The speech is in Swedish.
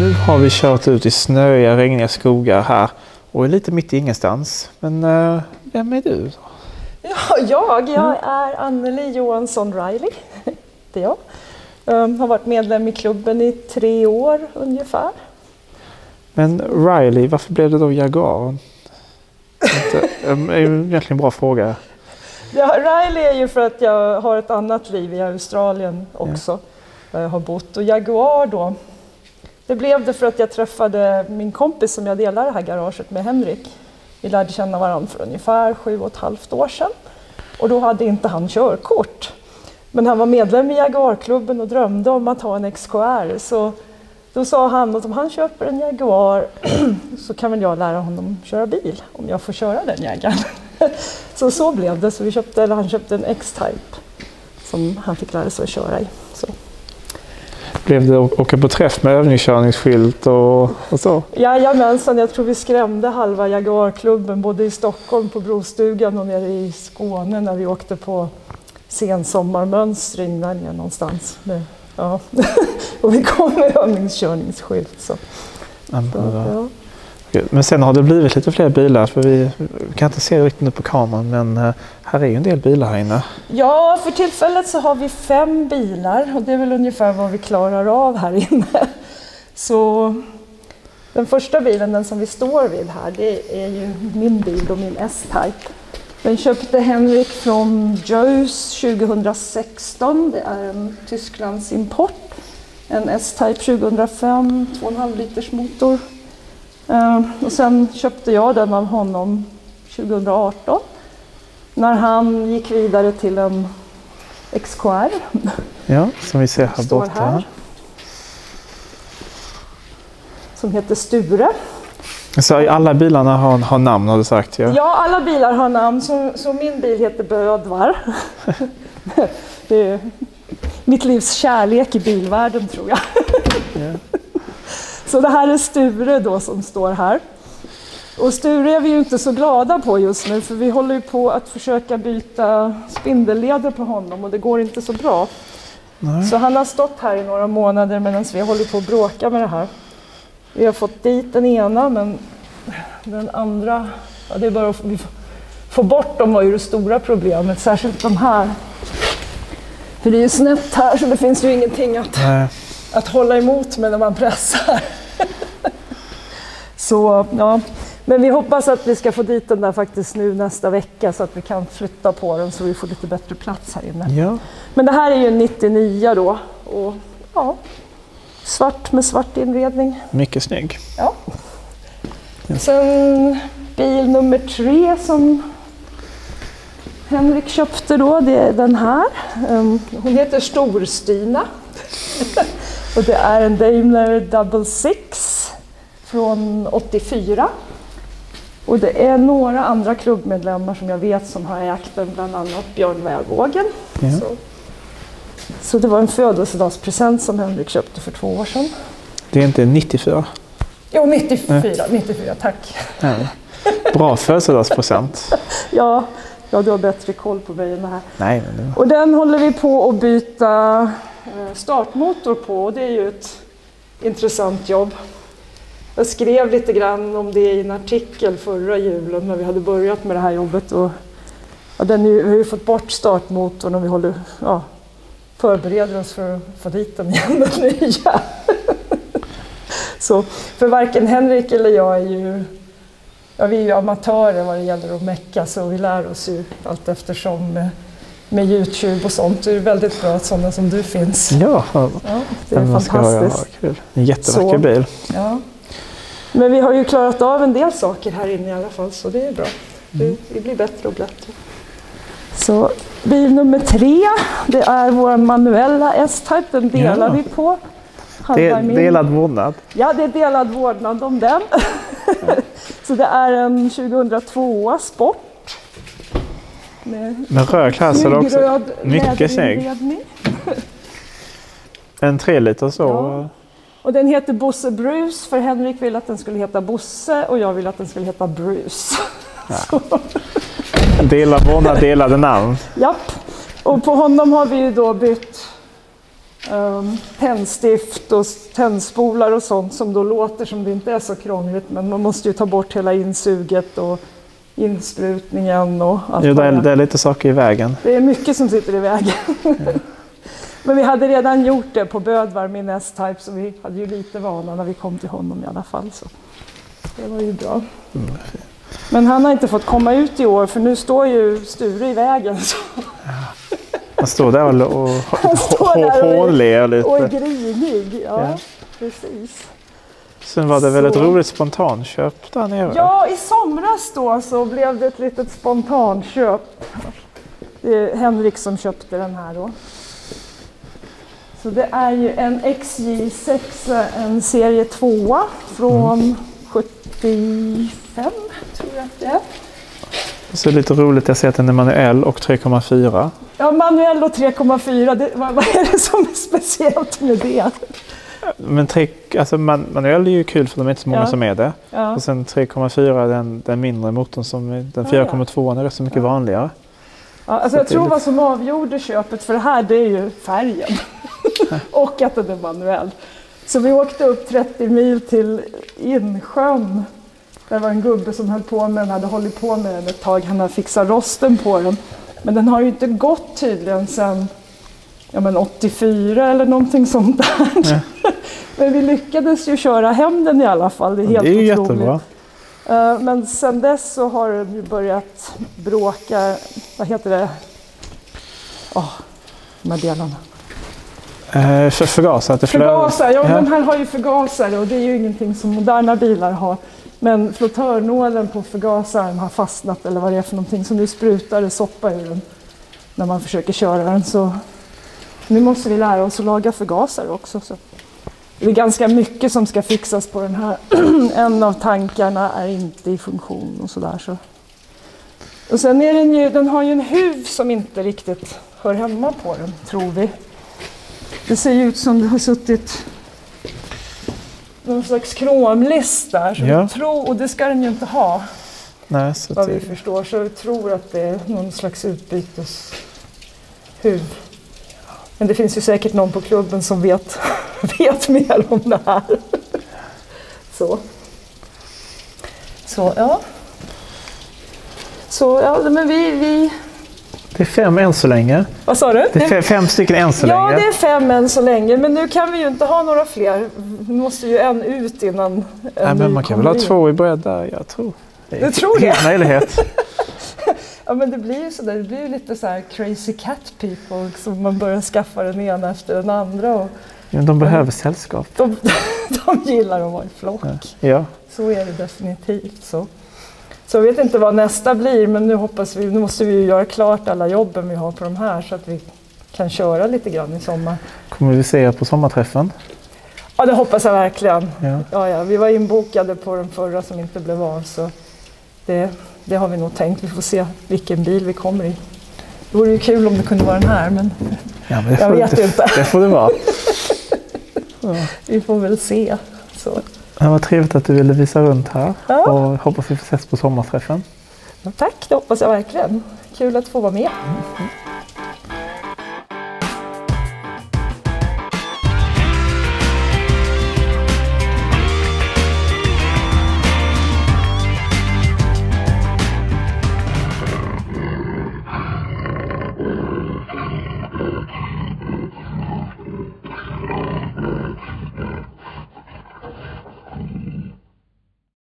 Nu har vi kört ut i snöiga, regniga skogar här och är lite mitt i ingenstans. Men vem är du? Ja, jag är Anneli Johansson Riley. Det är jag. Har varit medlem i klubben i 3 år ungefär. Men Riley, varför blev det då Jaguar? Det är ju egentligen en bra fråga. Ja, Riley är ju för att jag har ett annat liv i Australien också. Där jag har bott. Och Jaguar då, det blev det för att jag träffade min kompis som jag delar det här garaget med, Henrik. Vi lärde känna varandra för ungefär 7,5 år sedan. Och då hade inte han körkort. Men han var medlem i Jaguar-klubben och drömde om att ha en XKR. Så då sa han att om han köper en Jaguar så kan väl jag lära honom köra bil. Om jag får köra den jägaren. Så blev det. Så han köpte en X-Type som han fick lära sig att köra i. Så. Blev det att åka på träff med övningskörningsskylt och så? Jajamensan, jag tror vi skrämde halva Jaguar-klubben både i Stockholm på Brostugan och nere i Skåne när vi åkte på sensommarmönstring där nere någonstans. Ja. Och vi kom med övningskörningsskylt. Så. Ja. Men sen har det blivit lite fler bilar, för vi kan inte se det riktigt nu på kameran, men här är ju en del bilar här inne. Ja, för tillfället så har vi 5 bilar och det är väl ungefär vad vi klarar av här inne. Så den första bilen, den som vi står vid här, det är ju min bil och min S-Type. Den köpte Henrik från Joes 2016, det är en Tysklands import. En S-Type 2005, 2,5 liters motor. Och sen köpte jag den av honom 2018 när han gick vidare till en XKR. Ja, som vi ser här borta. Här. Som heter Sture. Så alla bilarna har namn, har du sagt? Ja, alla bilar har namn. Så min bil heter Bödvar. Det är mitt livs kärlek i bilvärlden, tror jag. Ja. Så det här är Sture då som står här. Och Sture är vi ju inte så glada på just nu, för vi håller ju på att försöka byta spindelleder på honom och det går inte så bra. Nej. Så han har stått här i några månader medan vi håller på att bråka med det här. Vi har fått dit den ena, men den andra, det är bara att få bort dem var ju det stora problemet, särskilt de här. För det är ju snett här så det finns ju ingenting att hålla emot med när man pressar. Så ja, men vi hoppas att vi ska få dit den där faktiskt nu nästa vecka så att vi kan flytta på den så vi får lite bättre plats här inne. Ja. Men det här är ju en 99 då och ja, svart med svart inredning. Mycket snygg. Ja. Sen bil nummer 3 som Henrik köpte då, det är den här. Hon heter Storstina. Och det är en Daimler Double Six från 84. Och det är några andra klubbmedlemmar som jag vet som har ägt den, bland annat Björn Vägågen. Ja. Så det var en födelsedagspresent som Henrik köpte för 2 år sedan. Det är inte 94? Jo, 94, tack. Ja. Bra födelsedagspresent. Ja, du har bättre koll på mig än det här. Nej, men det... Och den håller vi på att byta startmotor på och det är ju ett intressant jobb. Jag skrev lite grann om det i en artikel förra julen när vi hade börjat med det här jobbet. Och, ja, vi har ju fått bort startmotorn och vi förbereder oss för att få dit den igen, den nya. Så, för varken Henrik eller jag vi är ju amatörer vad det gäller att mecka, så vi lär oss ju allt eftersom med YouTube och sånt. Det är väldigt bra att sådana som du finns. Ja, det är fantastiskt. Kul. En jättevacker bil. Ja. Men vi har ju klarat av en del saker här inne i alla fall, så det är bra. Det blir bättre och bättre. Så bil nummer 3, det är vår manuella S-Type, den delar vi på. Det är delad vårdnad. Ja, det är delad vårdnad om den. Så det är en 2002 Sport. Med röd klass också. Mycket snygg. En 3 liter så. Ja. Och den heter Bosse Bruce, för Henrik vill att den skulle heta Bosse och jag vill att den skulle heta Bruce. Ja. Delad vårdnad, delade namn. Japp. Och på honom har vi ju då bytt tändstift och tändspolar och sånt som då låter som det inte är så krångligt, men man måste ju ta bort hela insuget och insprutningen och allt. Jo, det är lite saker i vägen. Det är mycket som sitter i vägen. Ja. Men vi hade redan gjort det på Bödvar med S-Type, så vi hade ju lite vana när vi kom till honom i alla fall. Så det var ju bra. Men han har inte fått komma ut i år, för nu står ju Sture i vägen. Så. Ja. Han står där och hånler lite. Och är grinig, ja. Precis. Sen var det väl ett roligt spontanköp där nere? Ja, i somras då så blev det ett litet spontanköp. Det är Henrik som köpte den här då. Så det är ju en XJ6, en serie 2 från 75, tror jag att det är. Så lite roligt, jag ser att den är manuell och 3,4. Ja, manuell och 3,4, vad är det som är speciellt med det? Men manuell är ju kul för de är inte så många som är det. Ja. Och sen 3,4 den mindre motorn, som den 4,2 är rätt så mycket vanligare. Ja, alltså jag tror vad som avgjorde köpet för det här, det är ju färgen. Och att den är manuell. Så vi åkte upp 30 mil till Insjön. Det var en gubbe som höll på med den, hade hållit på med den ett tag. Han hade fixat rosten på den. Men den har ju inte gått tydligen sedan 84 eller någonting sånt där. Ja. Men vi lyckades ju köra hem den i alla fall. Det är helt otroligt. Jättebra. Men sen dess så har den ju börjat bråka. Vad heter det? De här delarna. Förgasare. Förgasare, ja, den här har ju förgasare och det är ju ingenting som moderna bilar har. Men flottörnålen på förgasaren har fastnat, eller vad det är för någonting, som nu sprutar soppa ur den när man försöker köra den. Så nu måste vi lära oss att laga förgasare också. Så det är ganska mycket som ska fixas på den här. En av tankarna är inte i funktion och sådär. Så. Och sen är den har ju en huv som inte riktigt hör hemma på den, tror vi. Det ser ut som det har suttit någon slags kromlist där. Så vi tror, och det ska den ju inte ha. Nej, så vad vi förstår. Så vi tror att det är någon slags utbyteshuv. Men det finns ju säkert någon på klubben som vet mer om det här. Så ja. Så ja, men vi... Det är 5 än så länge. Vad sa du? Det är 5 stycken än så länge. Ja, det är 5 än så länge. Men nu kan vi ju inte ha några fler. Vi måste ju en ut innan men man kan väl ha 2 i början där, jag tror. Du tror det? Helt möjlighet. Ja, men det blir ju sådär. Det blir ju lite så här crazy cat people. Som man börjar skaffa den ena efter den andra. Och de behöver sällskap. De gillar att vara i flock. Ja. Så är det definitivt så. Så jag vet inte vad nästa blir, men nu måste vi ju göra klart alla jobben vi har på de här så att vi kan köra lite grann i sommar. Kommer vi se er på sommarträffen? Ja, det hoppas jag verkligen. Ja, vi var inbokade på den förra som inte blev av, så det har vi nog tänkt. Vi får se vilken bil vi kommer i. Det vore ju kul om det kunde vara den här, men jag vet inte. Det får det vara. Vi får väl se. Så. Det var trevligt att du ville visa runt här och hoppas vi får ses på sommarträffen. Tack, det hoppas jag verkligen. Kul att få vara med.